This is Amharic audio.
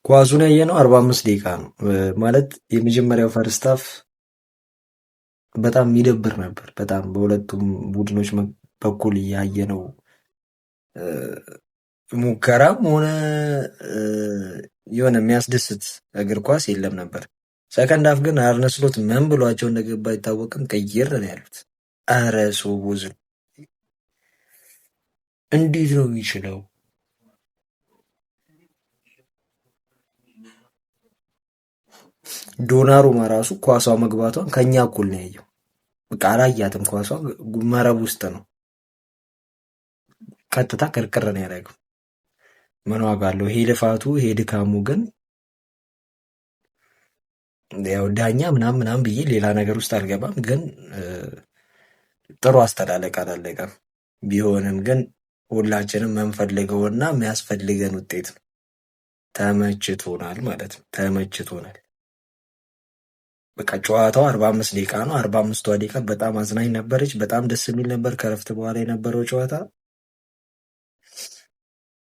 ኳሱን ያየነው 45 ደቂቃ ነው። ማለት የመጀመሪያው ፈርስት ሃፍ በጣም የሚደብር ነበር። በጣም በሁለቱም ቡድኖች በኩል ያየነው ሙከራም ሆነ የሆነ የሚያስደስት እግር ኳስ የለም ነበር። ሰከንድ ሃፍ ግን አርነ ስሎት ምን ብሏቸው እንደገባ አይታወቅም። ቀይር ነው ያሉት። አረ ሶቦዝ እንዴት ነው የሚችለው? ዶናሩማ ራሱ ኳሷ መግባቷን ከኛ እኩል ነው ያየው። በቃ አላያትም። ኳሷ መረብ ውስጥ ነው፣ ቀጥታ ቅርቅር ነው ያደረገው። ምን ዋጋ አለው? ይሄ ልፋቱ ይሄ ድካሙ ግን ያው ዳኛ ምናምን ምናምን ብዬ ሌላ ነገር ውስጥ አልገባም፣ ግን ጥሩ አስተላለቅ አላለቀም። ቢሆንም ግን ሁላችንም የምንፈልገውና የሚያስፈልገን ውጤት ነው። ተመችቶናል ማለት ነው። ተመችቶናል። በቃ ጨዋታው 45 ደቂቃ ነው። 45ቷ ደቂቃ በጣም አዝናኝ ነበረች። በጣም ደስ የሚል ነበር። ከረፍት በኋላ የነበረው ጨዋታ